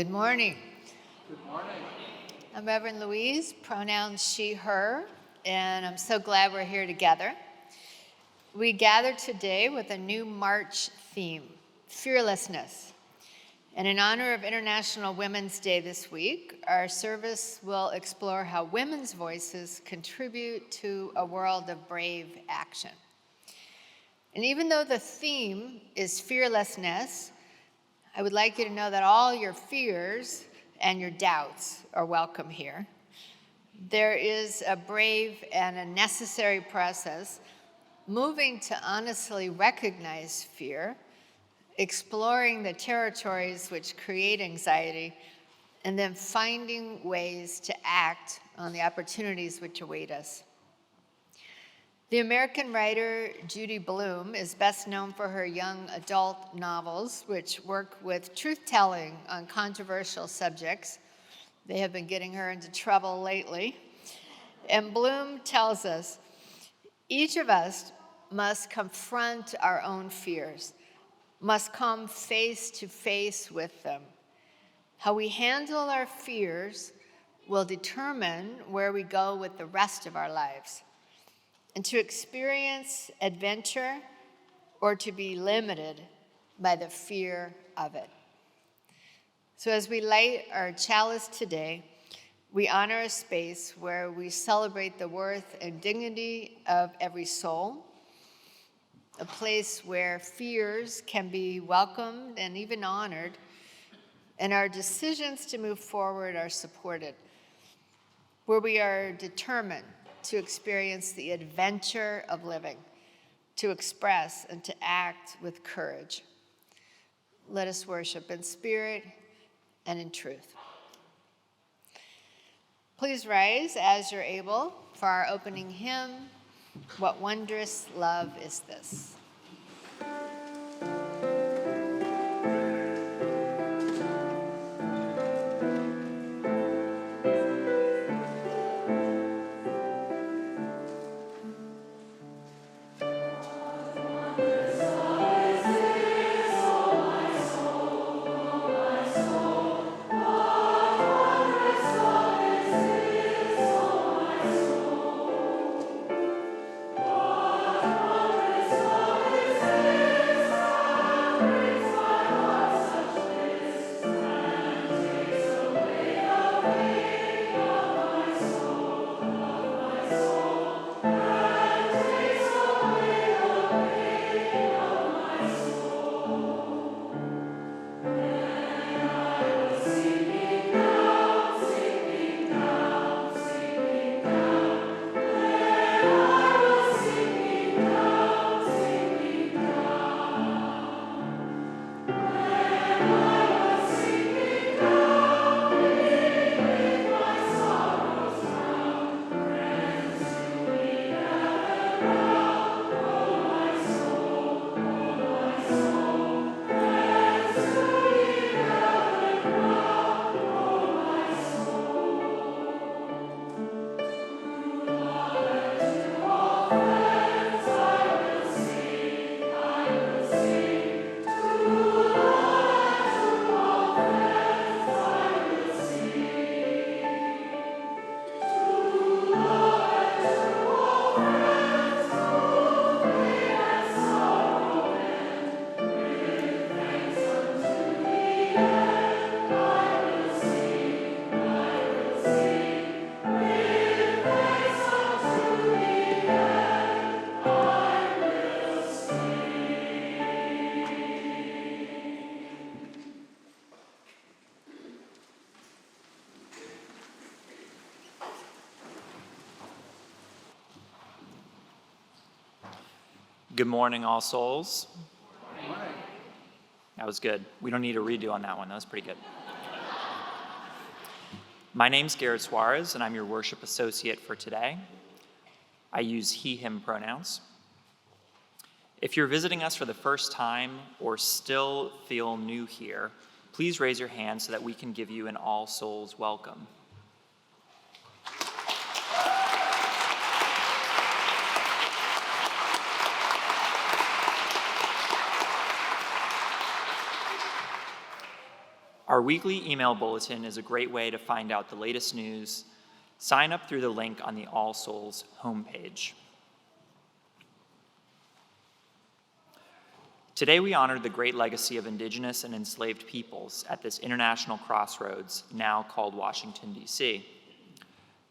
Good morning. Good morning. I'm Reverend Louise, pronouns she, her, and I'm so glad we're here together. We gather today with a new March theme, fearlessness. And in honor of International Women's Day this week, our service will explore how women's voices contribute to a world of brave action. And even though the theme is fearlessness, I would like you to know that all your fears and your doubts are welcome here. There is a brave and a necessary process moving to honestly recognize fear, exploring the territories which create anxiety, and then finding ways to act on the opportunities which await us. The American writer Judy Blume is best known for her young adult novels, which work with truth-telling on controversial subjects. They have been getting her into trouble lately. And Blume tells us, each of us must confront our own fears, must come face to face with them. How we handle our fears will determine where we go with the rest of our lives. And to experience adventure or to be limited by the fear of it. So as we light our chalice today, we honor a space where we celebrate the worth and dignity of every soul, a place where fears can be welcomed and even honored, and our decisions to move forward are supported, where we are determined to experience the adventure of living, to express and to act with courage. Let us worship in spirit and in truth. Please rise as you're able for our opening hymn, What Wondrous Love Is This? Good morning, All Souls. Good morning. That was good. We don't need a redo on that one. That was pretty good. My name's Garrett Suarez, and I'm your worship associate for today. I use he, him pronouns. If you're visiting us for the first time or still feel new here, please raise your hand so that we can give you an All Souls welcome. Our weekly email bulletin is a great way to find out the latest news. Sign up through the link on the All Souls homepage. Today we honor the great legacy of Indigenous and enslaved peoples at this international crossroads, now called Washington, D.C.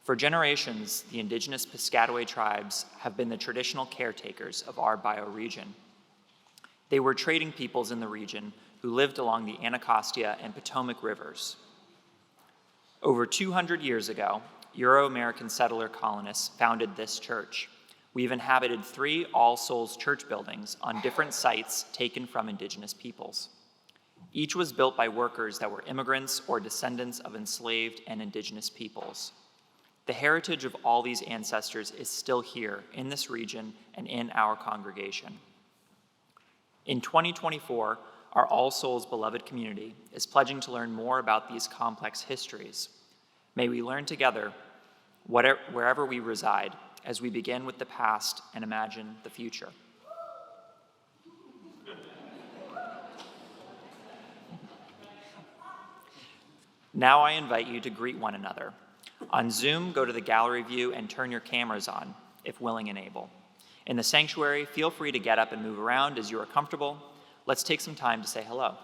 For generations, the Indigenous Piscataway tribes have been the traditional caretakers of our bioregion. They were trading peoples in the region who lived along the Anacostia and Potomac rivers. Over 200 years ago, Euro-American settler colonists founded this church. We've inhabited 3 All Souls church buildings on different sites taken from Indigenous peoples. Each was built by workers that were immigrants or descendants of enslaved and Indigenous peoples. The heritage of all these ancestors is still here in this region and in our congregation. In 2024, our All Souls beloved community is pledging to learn more about these complex histories. May we learn together, wherever we reside, as we begin with the past and imagine the future. Now I invite you to greet one another. On Zoom, go to the gallery view and turn your cameras on, if willing and able. In the sanctuary, feel free to get up and move around as you are comfortable. Let's take some time to say hello.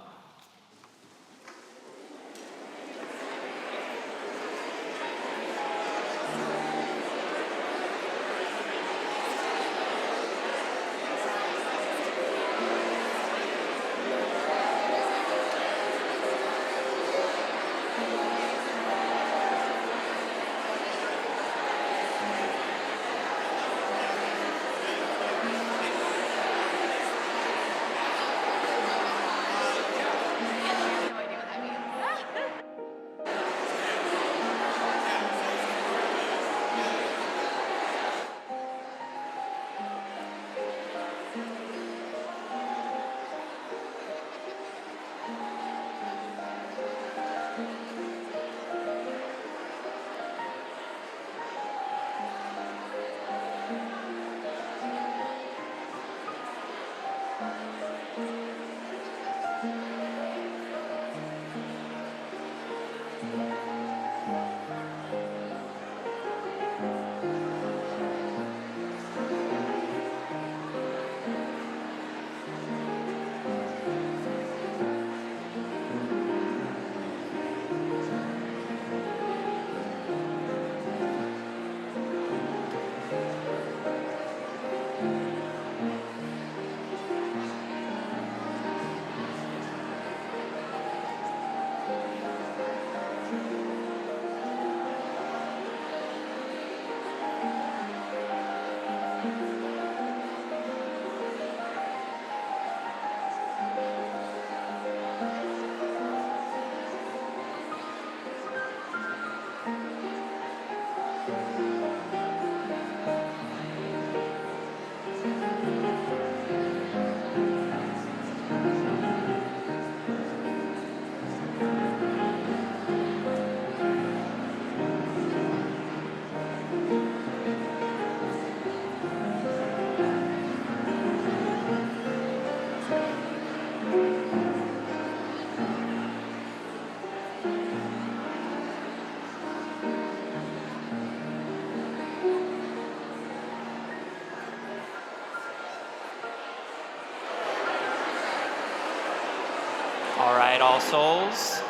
All right, All Souls,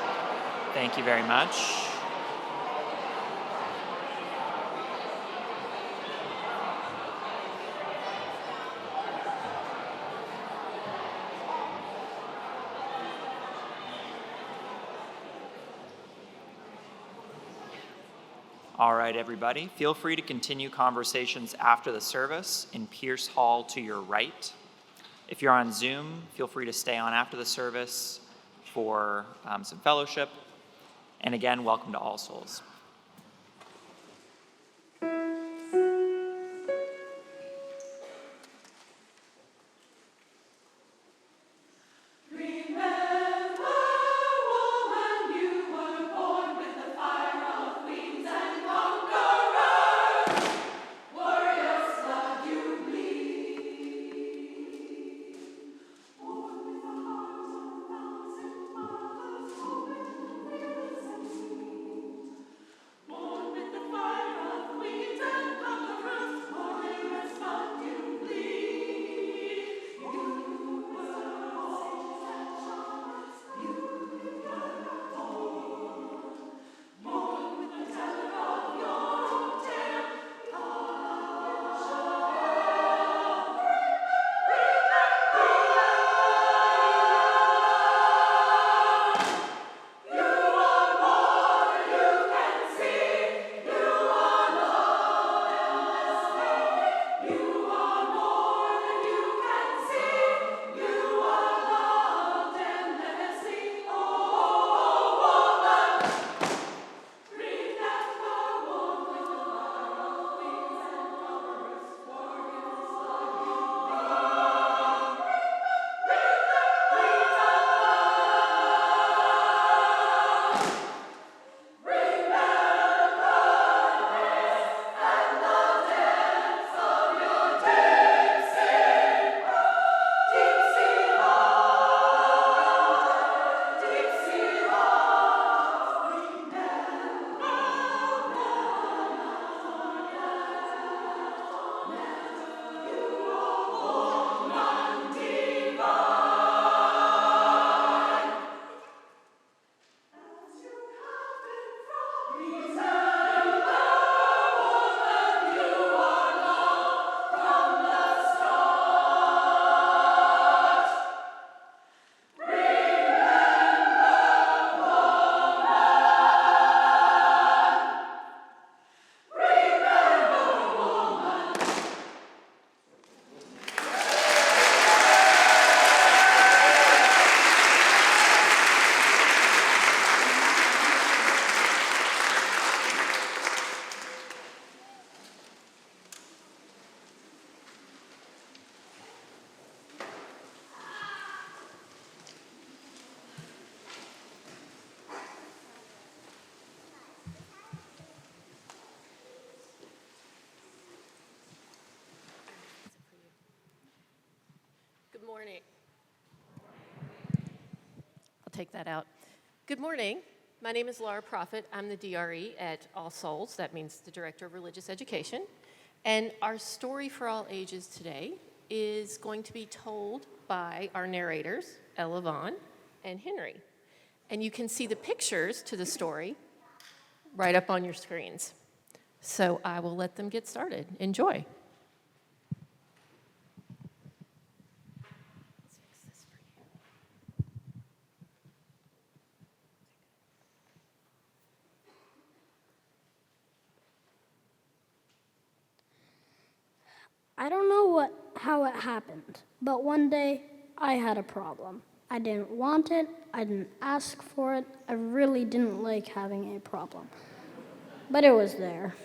thank you very much. All right, everybody, feel free to continue conversations after the service in Pierce Hall to your right. If you're on Zoom, feel free to stay on after the service for some fellowship. And again, welcome to All Souls. take that out. Good morning. My name is Laura Prophet. I'm the DRE at All Souls. That means the Director of Religious Education. And our story for all ages today is going to be told by our narrators, Ella Vaughn and Henry. And you can see the pictures to the story right up on your screens. So I will let them get started. Enjoy. I don't know how it happened, but one day I had a problem. I didn't want it, I didn't ask for it, I really didn't like having a problem. But it was there.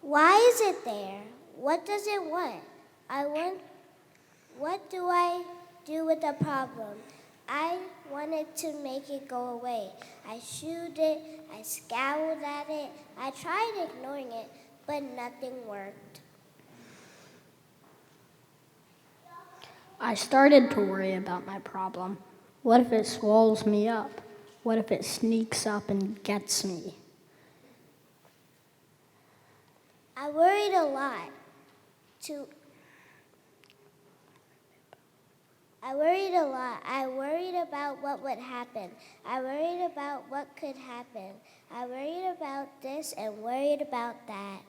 Why is it there? What does it want? What do I do with the problem? I wanted to make it go away. I shooed it, I scowled at it, I tried ignoring it, but nothing worked. I started to worry about my problem. What if it swallows me up? What if it sneaks up and gets me? I worried a lot. I worried about what would happen. I worried about what could happen. I worried about this and worried about that.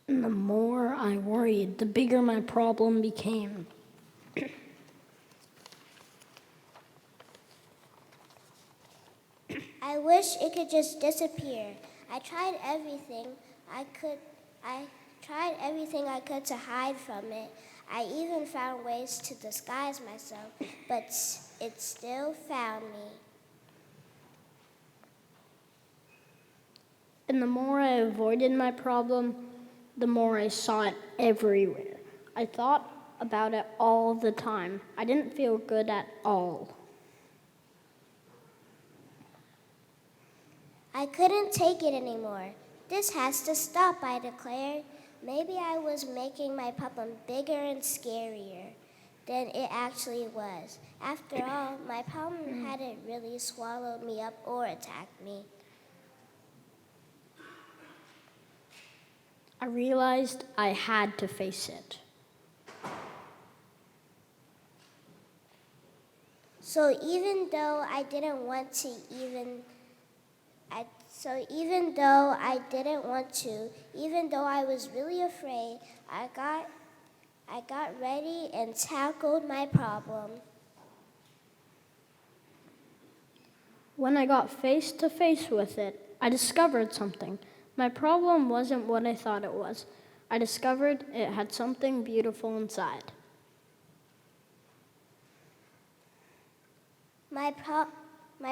And the more I worried, the bigger my problem became. I wish it could just disappear. I tried everything I could to hide from it. I even found ways to disguise myself, but it still found me. And the more I avoided my problem, the more I saw it everywhere. I thought about it all the time. I didn't feel good at all. I couldn't take it anymore. This has to stop, I declared. Maybe I was making my problem bigger and scarier than it actually was. After all, my problem hadn't really swallowed me up or attacked me. I realized I had to face it. So even though I didn't want to, even though I was really afraid, I got ready and tackled my problem. When I got face to face with it, I discovered something. My problem wasn't what I thought it was. I discovered it had something beautiful inside. My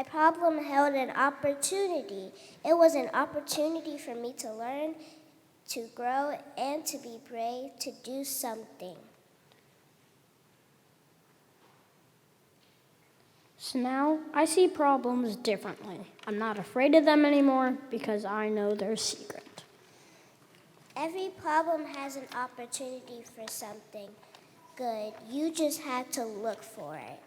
problem held an opportunity. It was an opportunity for me to learn, to grow, and to be brave, to do something. So now I see problems differently. I'm not afraid of them anymore because I know their secret. Every problem has an opportunity for something good. You just have to look for it.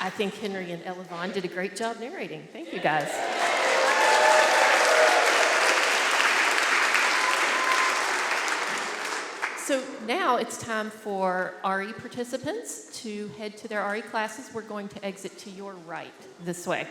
I think Henry and Ella Vaughn did a great job narrating. Thank you, guys. So now it's time for RE participants to head to their RE classes. We're going to exit to your right this way.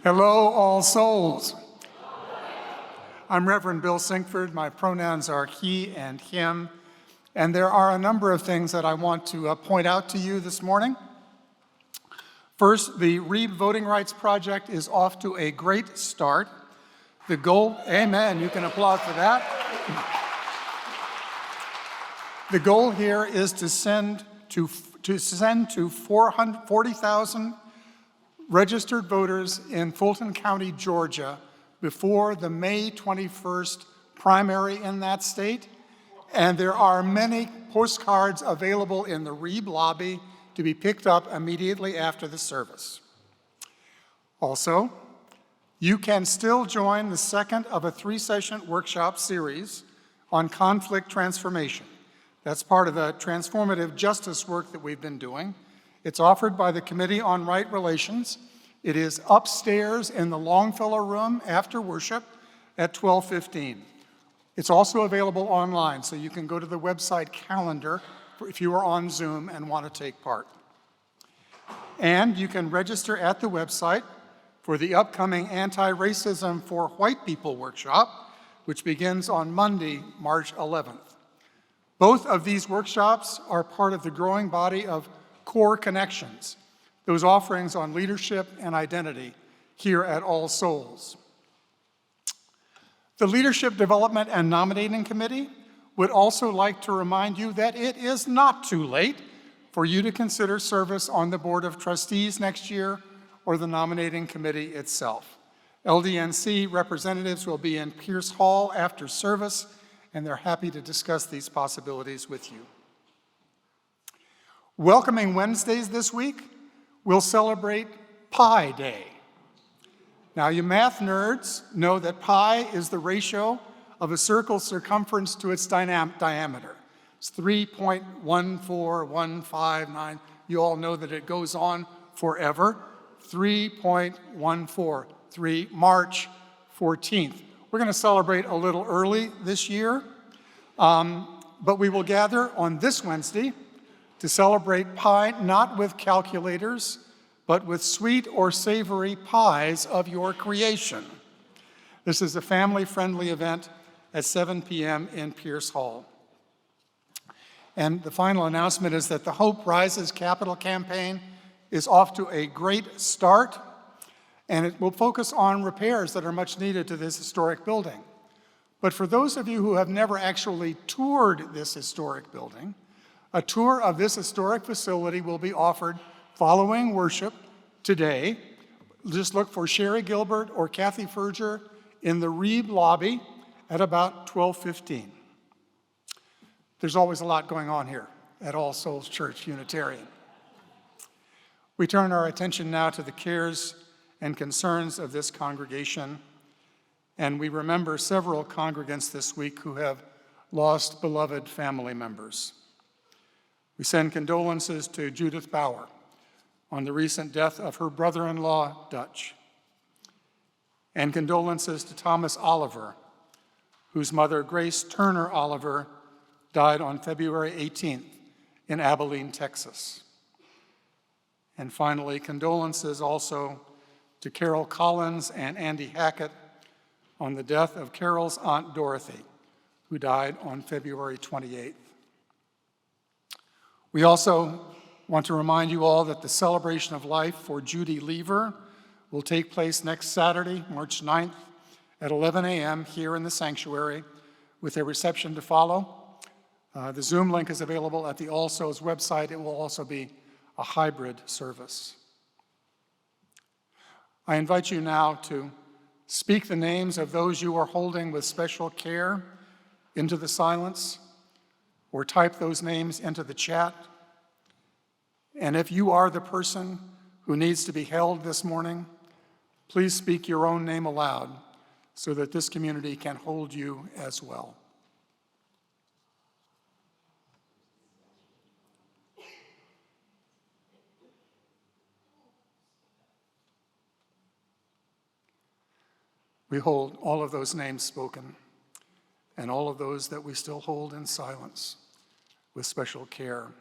Hello, All Souls. I'm Reverend Bill Sinkford. My pronouns are he and him. And there are a number of things that I want to point out to you this morning. First, the REAP Voting Rights Project is off to a great start. The goal, amen, you can applaud for that. The goal here is to send to 40,000 registered voters in Fulton County, Georgia, before the May 21st primary in that state. And there are many postcards available in the REAB lobby to be picked up immediately after the service. Also, you can still join the second of a 3-session workshop series on conflict transformation. That's part of the transformative justice work that we've been doing. It's offered by the Committee on Right Relations. It is upstairs in the Longfellow Room after worship at 12:15. It's also available online, so you can go to the website calendar if you are on Zoom and want to take part. And you can register at the website for the upcoming Anti-Racism for White People workshop, which begins on Monday, March 11th. Both of these workshops are part of the growing body of Core Connections, those offerings on leadership and identity here at All Souls. The Leadership Development and Nominating Committee would also like to remind you that it is not too late for you to consider service on the Board of Trustees next year or the nominating committee itself. LDNC representatives will be in Pierce Hall after service, and they're happy to discuss these possibilities with you. Welcoming Wednesdays this week, we'll celebrate Pi Day. Now, you math nerds know that pi is the ratio of a circle's circumference to its diameter. It's 3.14159. You all know that it goes on forever. 3.143, March 14th. We're going to celebrate a little early this year, but we will gather on this Wednesday to celebrate pi not with calculators, but with sweet or savory pies of your creation. This is a family-friendly event at 7 p.m. in Pierce Hall. And the final announcement is that the Hope Rises Capital Campaign is off to a great start, and it will focus on repairs that are much needed to this historic building. But for those of you who have never actually toured this historic building, a tour of this historic facility will be offered following worship today. Just look for Sherry Gilbert or Kathy Ferger in the REAB lobby at about 12:15. There's always a lot going on here at All Souls Church Unitarian. We turn our attention now to the cares and concerns of this congregation, and we remember several congregants this week who have lost beloved family members. We send condolences to Judith Bauer on the recent death of her brother-in-law, Dutch, and condolences to Thomas Oliver, whose mother, Grace Turner Oliver, died on February 18th in Abilene, Texas. And finally, condolences also to Carol Collins and Andy Hackett on the death of Carol's Aunt Dorothy, who died on February 28th. We also want to remind you all that the celebration of life for Judy Lever will take place next Saturday, March 9th at 11 a.m. here in the sanctuary with a reception to follow. The Zoom link is available at the All Souls website. It will also be a hybrid service. I invite you now to speak the names of those you are holding with special care into the silence, or type those names into the chat. And if you are the person who needs to be held this morning, please speak your own name aloud so that this community can hold you as well. We hold all of those names spoken and all of those that we still hold in silence with special care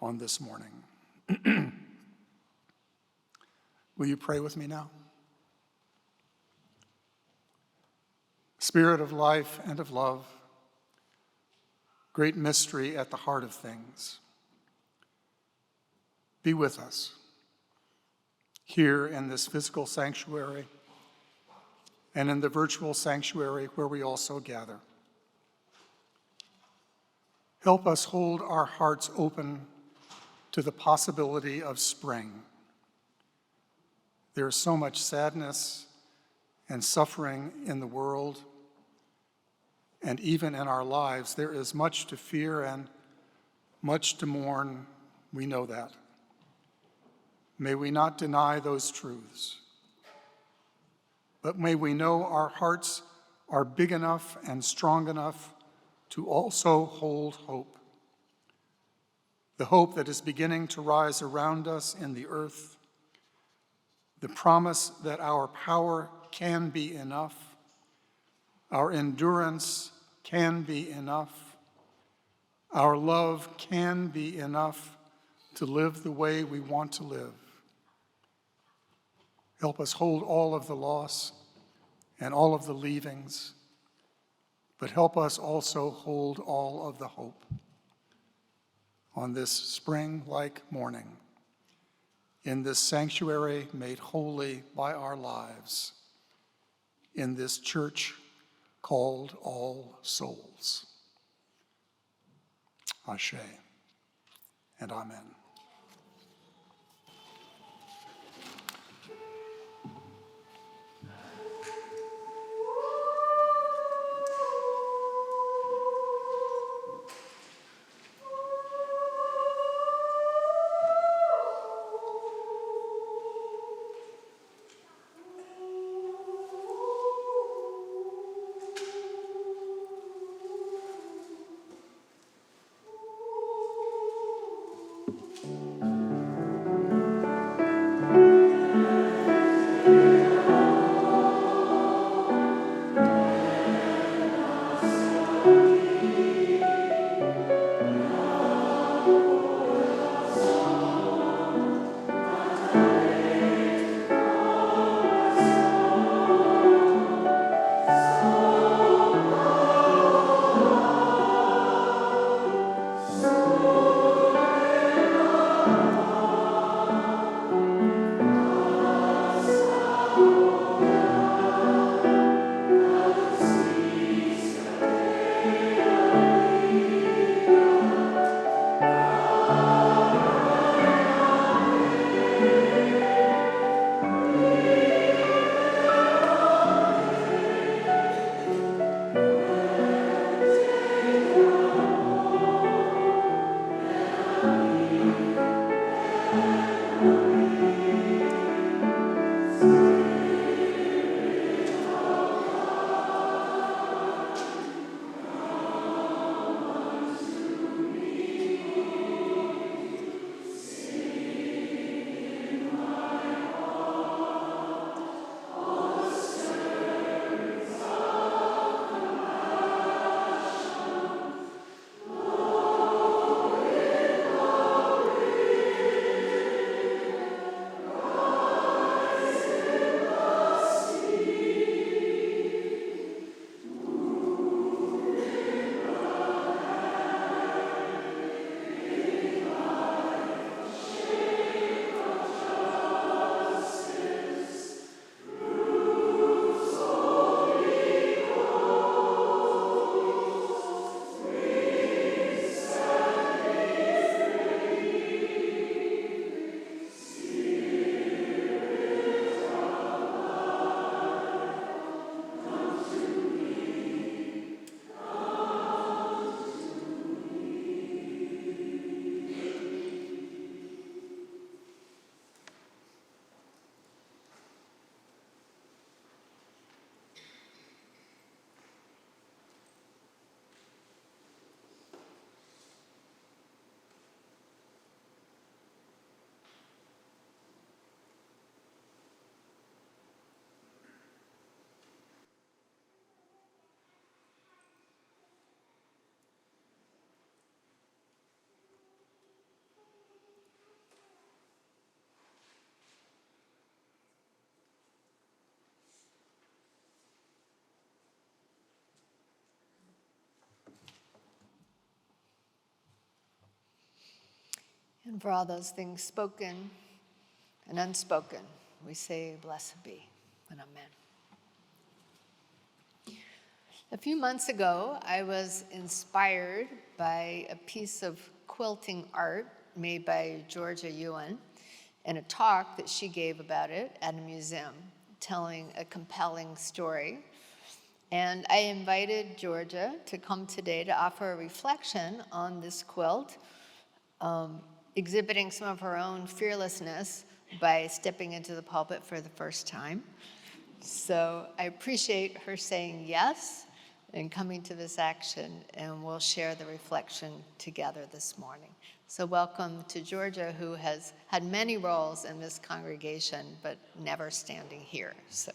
on this morning. Will you pray with me now? Spirit of life and of love, great mystery at the heart of things. Be with us here in this physical sanctuary and in the virtual sanctuary where we also gather. Help us hold our hearts open to the possibility of spring. There is so much sadness and suffering in the world, and even in our lives. There is much to fear and much to mourn. We know that. May we not deny those truths, but may we know our hearts are big enough and strong enough to also hold hope. The hope that is beginning to rise around us in the earth, the promise that our power can be enough, our endurance can be enough, our love can be enough to live the way we want to live. Help us hold all of the loss and all of the leavings, but help us also hold all of the hope on this spring-like morning, in this sanctuary made holy by our lives, in this church called All Souls. Ashe and amen. And for all those things spoken and unspoken, we say, blessed be, and amen. A few months ago, I was inspired by a piece of quilting art made by Georgia Ewan and a talk that she gave about it at a museum, telling a compelling story. And I invited Georgia to come today to offer a reflection on this quilt, exhibiting some of her own fearlessness by stepping into the pulpit for the first time. So I appreciate her saying yes and coming to this action, and we'll share the reflection together this morning. So welcome to Georgia, who has had many roles in this congregation, but never standing here. So.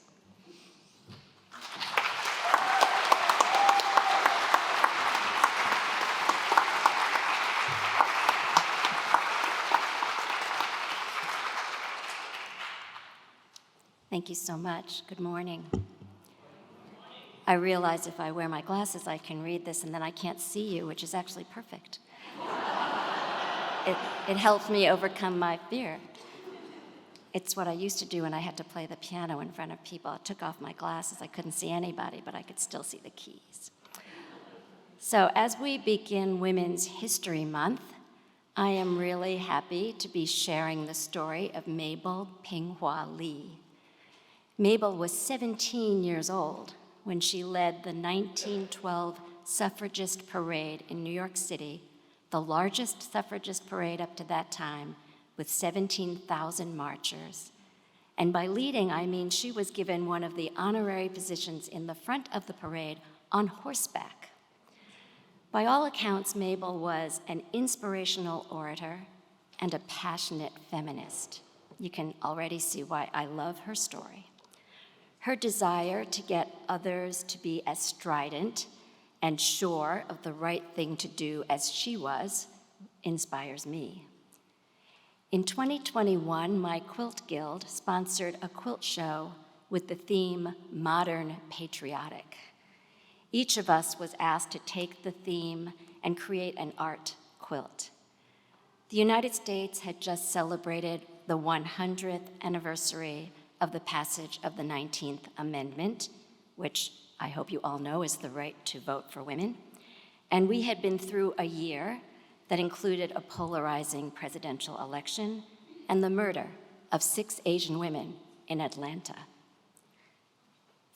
Thank you so much. Good morning. I realize if I wear my glasses, I can read this, and then I can't see you, which is actually perfect. It helps me overcome my fear. It's what I used to do when I had to play the piano in front of people. I took off my glasses. I couldn't see anybody, but I could still see the keys. So as we begin Women's History Month, I am really happy to be sharing the story of Mabel Pinghua Lee. Mabel was 17 years old when she led the 1912 suffragist parade in New York City, the largest suffragist parade up to that time, with 17,000 marchers. And by leading, I mean she was given one of the honorary positions in the front of the parade on horseback. By all accounts, Mabel was an inspirational orator and a passionate feminist. You can already see why I love her story. Her desire to get others to be as strident and sure of the right thing to do as she was inspires me. In 2021, my Quilt Guild sponsored a quilt show with the theme Modern Patriotic. Each of us was asked to take the theme and create an art quilt. The United States had just celebrated the 100th anniversary of the passage of the 19th Amendment, which I hope you all know is the right to vote for women. And we had been through a year that included a polarizing presidential election and the murder of 6 Asian women in Atlanta.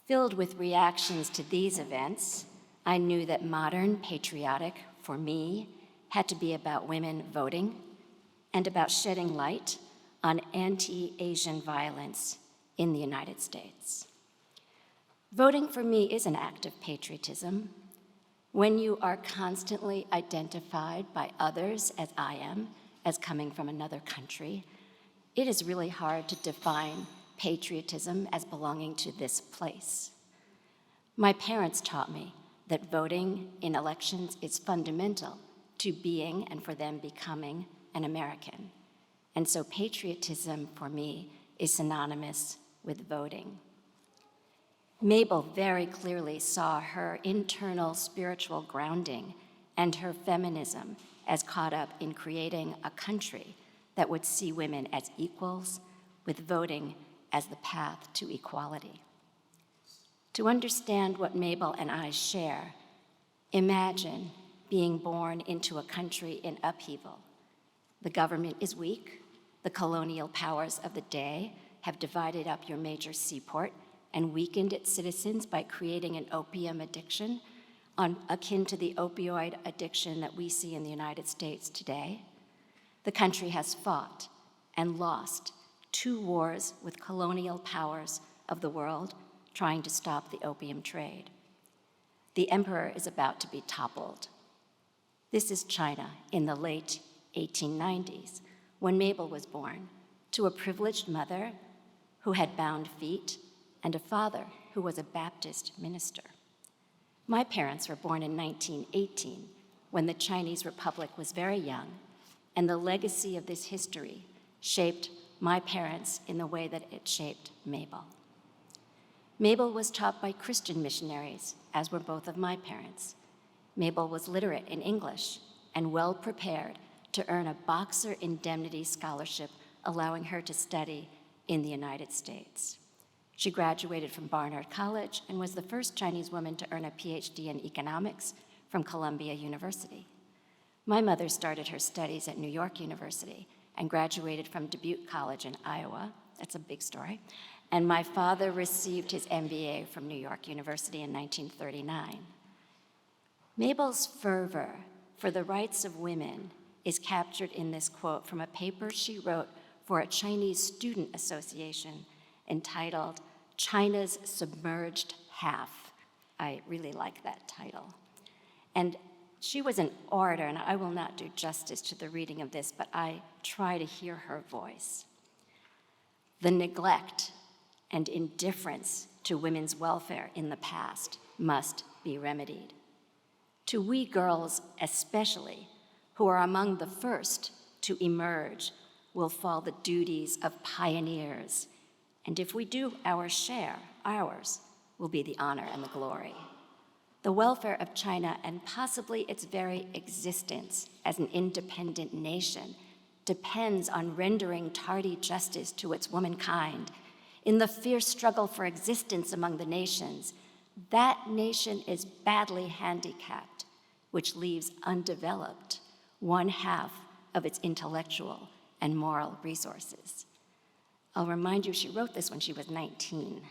Filled with reactions to these events, I knew that Modern Patriotic, for me, had to be about women voting and about shedding light on anti-Asian violence in the United States. Voting for me is an act of patriotism. When you are constantly identified by others, as I am, as coming from another country, it is really hard to define patriotism as belonging to this place. My parents taught me that voting in elections is fundamental to being and for them becoming an American. And so patriotism for me is synonymous with voting. Mabel very clearly saw her internal spiritual grounding and her feminism as caught up in creating a country that would see women as equals, with voting as the path to equality. To understand what Mabel and I share, imagine being born into a country in upheaval. The government is weak. The colonial powers of the day have divided up your major seaport and weakened its citizens by creating an opium addiction akin to the opioid addiction that we see in the United States today. The country has fought and lost 2 wars with colonial powers of the world trying to stop the opium trade. The emperor is about to be toppled. This is China in the late 1890s, when Mabel was born, to a privileged mother who had bound feet and a father who was a Baptist minister. My parents were born in 1918, when the Chinese Republic was very young, and the legacy of this history shaped my parents in the way that it shaped Mabel. Mabel was taught by Christian missionaries, as were both of my parents. Mabel was literate in English and well prepared to earn a Boxer Indemnity Scholarship, allowing her to study in the United States. She graduated from Barnard College and was the first Chinese woman to earn a PhD in economics from Columbia University. My mother started her studies at New York University and graduated from Dubuque College in Iowa. That's a big story. And my father received his MBA from New York University in 1939. Mabel's fervor for the rights of women is captured in this quote from a paper she wrote for a Chinese student association entitled China's Submerged Half. I really like that title. And she was an orator, and I will not do justice to the reading of this, but I try to hear her voice. The neglect and indifference to women's welfare in the past must be remedied. To we girls especially, who are among the first to emerge, will fall the duties of pioneers. And if we do our share, ours will be the honor and the glory. The welfare of China, and possibly its very existence as an independent nation, depends on rendering tardy justice to its womankind. In the fierce struggle for existence among the nations, that nation is badly handicapped, which leaves undeveloped one half of its intellectual and moral resources. I'll remind you, she wrote this when she was 19.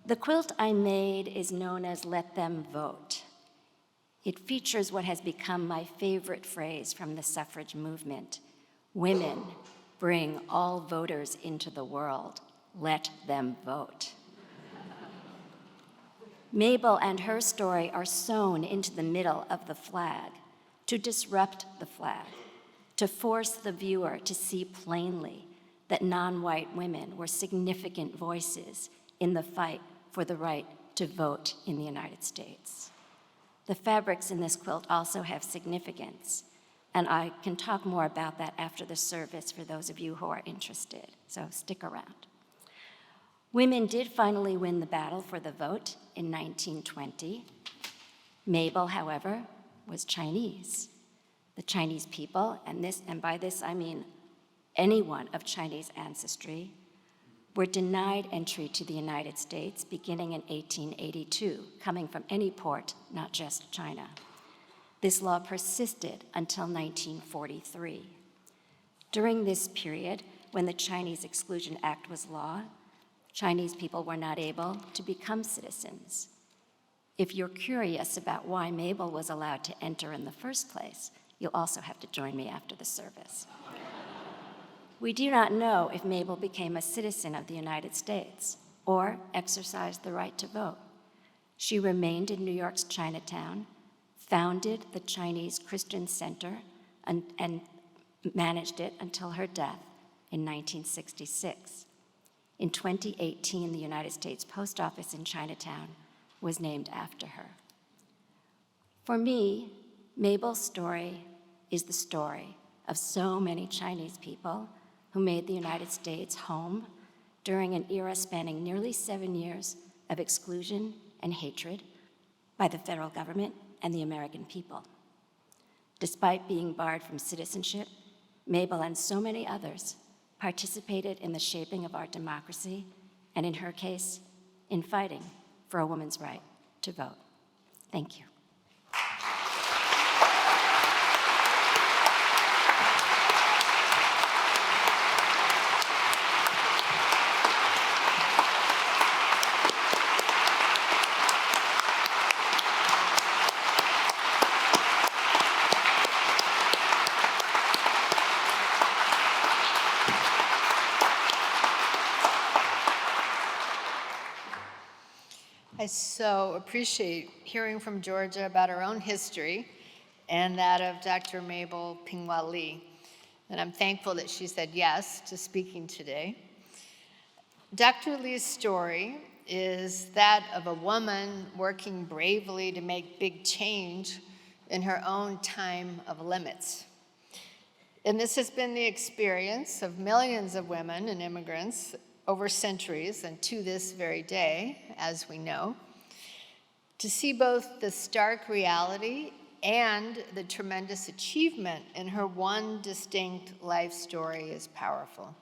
The quilt I made is known as Let Them Vote. It features what has become my favorite phrase from the suffrage movement: women, bring all voters into the world. Let them vote. Mabel and her story are sewn into the middle of the flag to disrupt the flag, to force the viewer to see plainly that non-white women were significant voices in the fight for the right to vote in the United States. The fabrics in this quilt also have significance, and I can talk more about that after the service for those of you who are interested, so stick around. Women did finally win the battle for the vote in 1920. Mabel, however, was Chinese. The Chinese people, and by this I mean anyone of Chinese ancestry, were denied entry to the United States beginning in 1882, coming from any port, not just China. This law persisted until 1943. During this period, when the Chinese Exclusion Act was law, Chinese people were not able to become citizens. If you're curious about why Mabel was allowed to enter in the first place, you'll also have to join me after the service. We do not know if Mabel became a citizen of the United States or exercised the right to vote. She remained in New York's Chinatown, founded the Chinese Christian Center, and managed it until her death in 1966. In 2018, the United States Post Office in Chinatown was named after her. For me, Mabel's story is the story of so many Chinese people who made the United States home during an era spanning nearly 7 years of exclusion and hatred by the federal government and the American people. Despite being barred from citizenship, Mabel and so many others participated in the shaping of our democracy, and in her case, in fighting for a woman's right to vote. Thank you. I so appreciate hearing from Georgia about her own history and that of Dr. Mabel Ping-Hua Lee. And I'm thankful that she said yes to speaking today. Dr. Lee's story is that of a woman working bravely to make big change in her own time of limits. And this has been the experience of millions of women and immigrants over centuries and to this very day, as we know. To see both the stark reality and the tremendous achievement in her one distinct life story is powerful.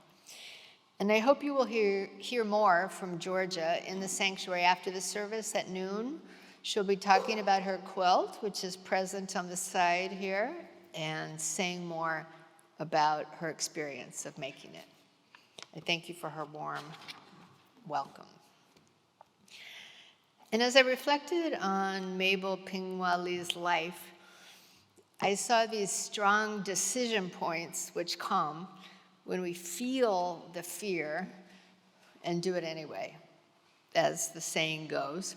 And I hope you will hear more from Georgia in the sanctuary after the service at noon. She'll be talking about her quilt, which is present on the side here, and saying more about her experience of making it. I thank you for her warm welcome. And as I reflected on Mabel Pingwali's life, I saw these strong decision points which come when we feel the fear and do it anyway, as the saying goes.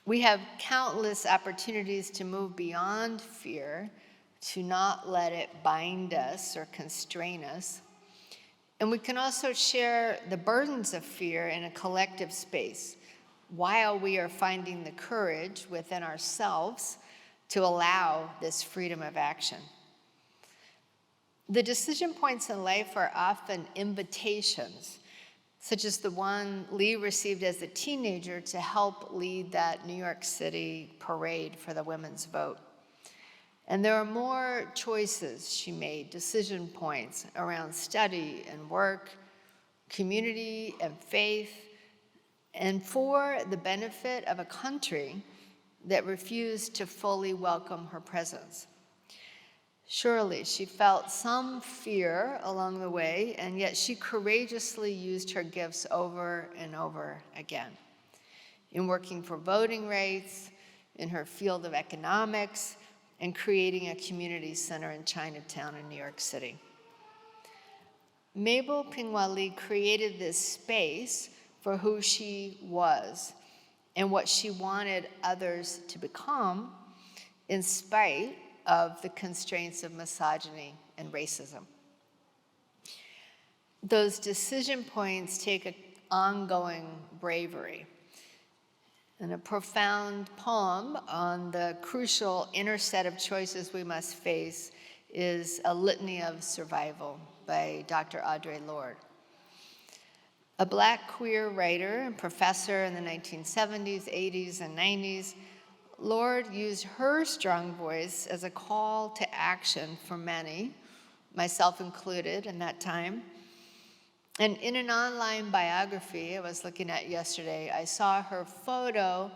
We have countless opportunities to move beyond fear, to not let it bind us or constrain us. And we can also share the burdens of fear in a collective space while we are finding the courage within ourselves to allow this freedom of action. The decision points in life are often invitations, such as the one Lee received as a teenager to help lead that New York City parade for the women's vote. And there are more choices she made, decision points around study and work, community and faith, and for the benefit of a country that refused to fully welcome her presence. Surely she felt some fear along the way, and yet she courageously used her gifts over and over again. In working for voting rights, in her field of economics, and creating a community center in Chinatown in New York City. Mabel Pingwali created this space for who she was and what she wanted others to become in spite of the constraints of misogyny and racism. Those decision points take an ongoing bravery. And a profound poem on the crucial inner set of choices we must face is A Litany of Survival by Dr. Audre Lorde. A Black queer writer and professor in the 1970s, 80s, and 90s, Lorde used her strong voice as a call to action for many, myself included in that time. And in an online biography I was looking at yesterday, I saw her photo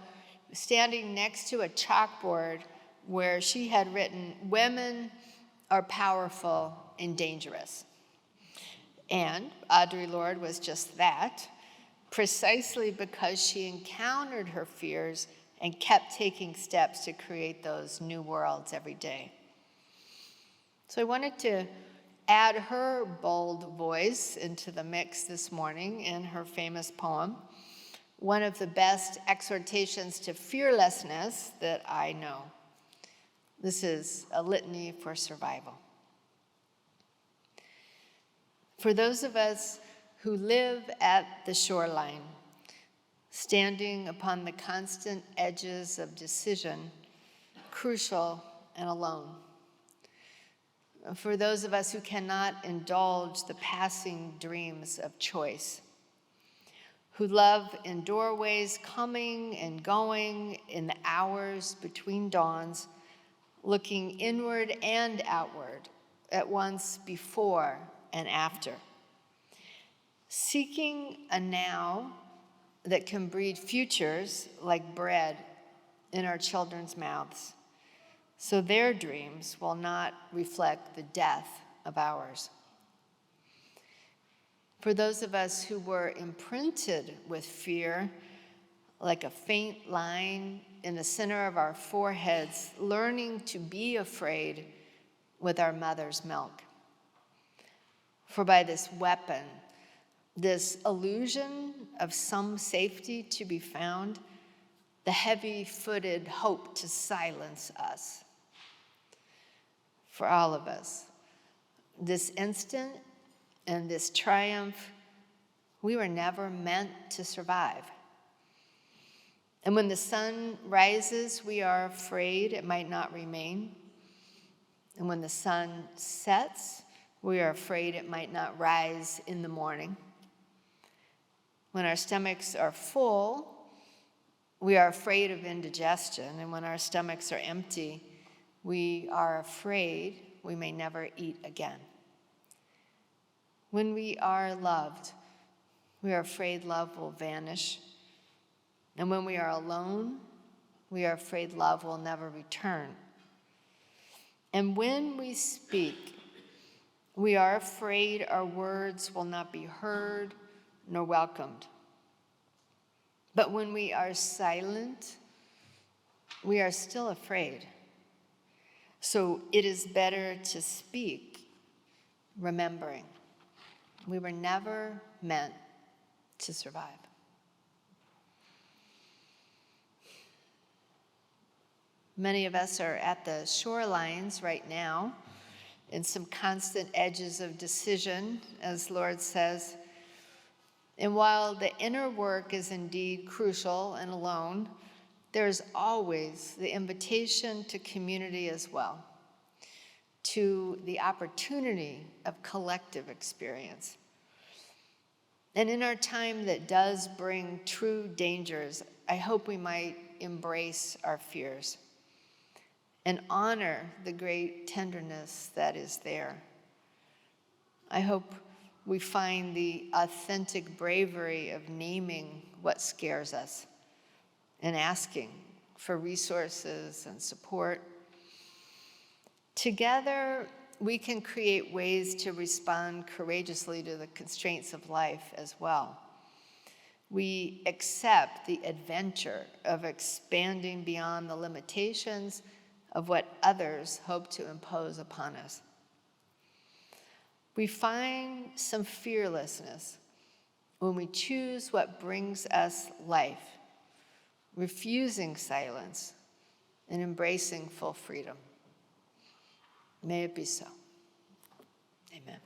standing next to a chalkboard where she had written, "Women are powerful and dangerous." And Audre Lorde was just that, precisely because she encountered her fears and kept taking steps to create those new worlds every day. So I wanted to add her bold voice into the mix this morning in her famous poem, one of the best exhortations to fearlessness that I know. This is A Litany for Survival. For those of us who live at the shoreline, standing upon the constant edges of decision, crucial and alone. For those of us who cannot indulge the passing dreams of choice, who love in doorways coming and going in the hours between dawns, looking inward and outward, at once before and after, seeking a now that can breed futures like bread in our children's mouths, so their dreams will not reflect the death of ours. For those of us who were imprinted with fear, like a faint line in the center of our foreheads, learning to be afraid with our mother's milk. For by this weapon, this illusion of some safety to be found, the heavy-footed hope to silence us. For all of us, this instant and this triumph, we were never meant to survive. And when the sun rises, we are afraid it might not remain. And when the sun sets, we are afraid it might not rise in the morning. When our stomachs are full, we are afraid of indigestion. And when our stomachs are empty, we are afraid we may never eat again. When we are loved, we are afraid love will vanish. And when we are alone, we are afraid love will never return. And when we speak, we are afraid our words will not be heard nor welcomed. But when we are silent, we are still afraid. So it is better to speak, remembering we were never meant to survive. Many of us are at the shorelines right now, in some constant edges of decision, as Lord says. And while the inner work is indeed crucial and alone, there's always the invitation to community as well, to the opportunity of collective experience. And in our time that does bring true dangers, I hope we might embrace our fears and honor the great tenderness that is there. I hope we find the authentic bravery of naming what scares us and asking for resources and support. Together, we can create ways to respond courageously to the constraints of life as well. We accept the adventure of expanding beyond the limitations of what others hope to impose upon us. We find some fearlessness when we choose what brings us life, refusing silence and embracing full freedom. May it be so. Amen.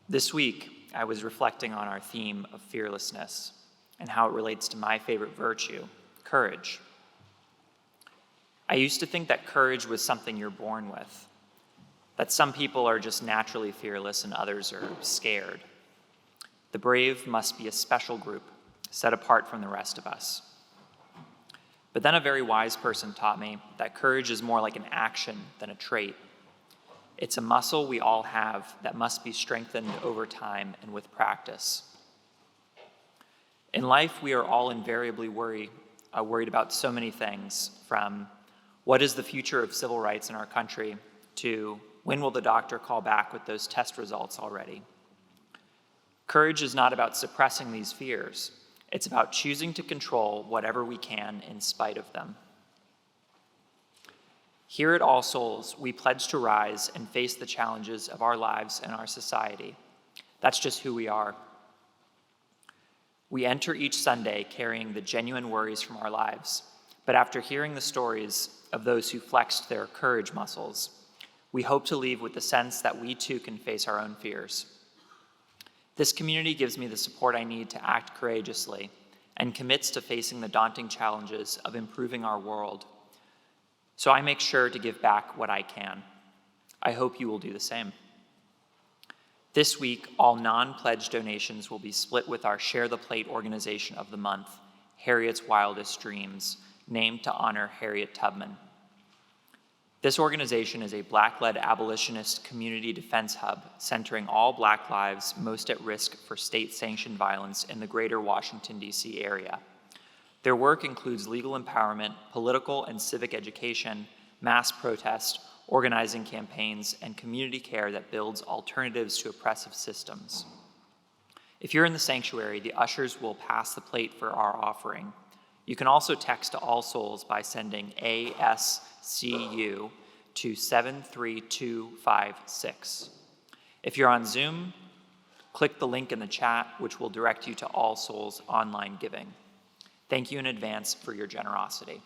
This week, I was reflecting on our theme of fearlessness and how it relates to my favorite virtue, courage. I used to think that courage was something you're born with, that some people are just naturally fearless and others are scared. The brave must be a special group, set apart from the rest of us. But then a very wise person taught me that courage is more like an action than a trait. It's a muscle we all have that must be strengthened over time and with practice. In life, we are all invariably worried about so many things, from what is the future of civil rights in our country to when will the doctor call back with those test results already. Courage is not about suppressing these fears. It's about choosing to control whatever we can in spite of them. Here at All Souls, we pledge to rise and face the challenges of our lives and our society. That's just who we are. We enter each Sunday carrying the genuine worries from our lives, but after hearing the stories of those who flexed their courage muscles, we hope to leave with the sense that we too can face our own fears. This community gives me the support I need to act courageously and commits to facing the daunting challenges of improving our world. So I make sure to give back what I can. I hope you will do the same. This week, all non-pledge donations will be split with our Share the Plate organization of the month, Harriet's Wildest Dreams, named to honor Harriet Tubman. This organization is a Black-led abolitionist community defense hub centering all Black lives most at risk for state-sanctioned violence in the greater Washington, D.C. area. Their work includes legal empowerment, political and civic education, mass protest, organizing campaigns, and community care that builds alternatives to oppressive systems. If you're in the sanctuary, the ushers will pass the plate for our offering. You can also text to All Souls by sending ASCU to 73256. If you're on Zoom, click the link in the chat, which will direct you to All Souls online giving. Thank you in advance for your generosity.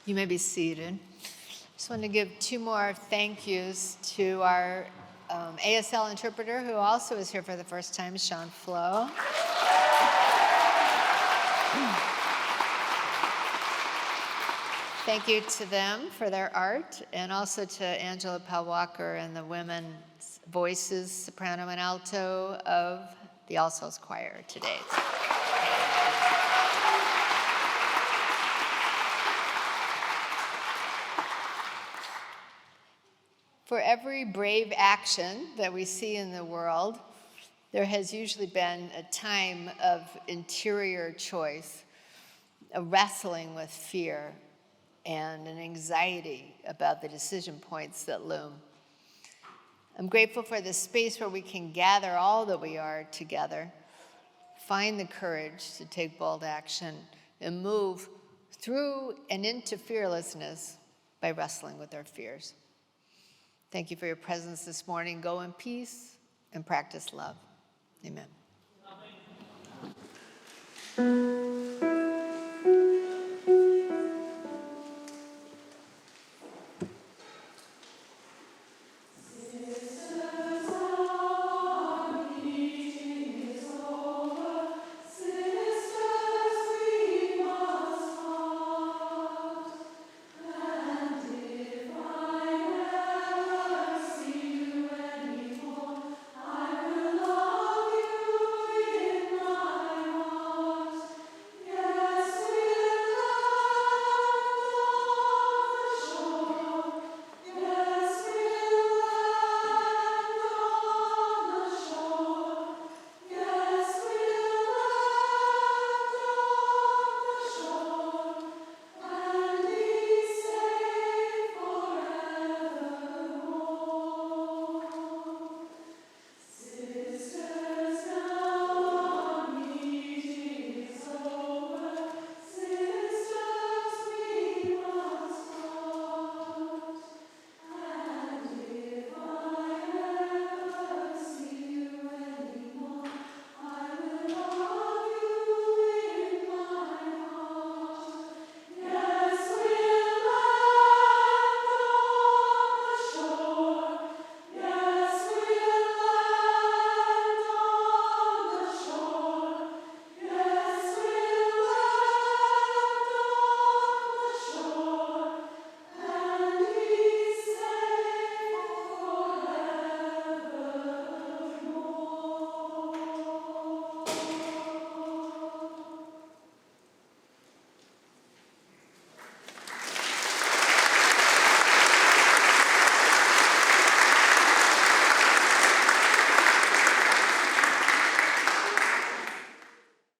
You may be seated. Just want to give two more thank yous to our ASL interpreter, who also is here for the first time, Sean Flo. Thank you to them for their art, and also to Angela Powalker and the women's voices, soprano and alto, of the All Souls Choir today. For every brave action that we see in the world, there has usually been a time of interior choice, a wrestling with fear, and an anxiety about the decision points that loom. I'm grateful for this space where we can gather all that we are together, find the courage to take bold action, and move through and into fearlessness by wrestling with our fears. Thank you for your presence this morning. Go in peace and practice love. Amen.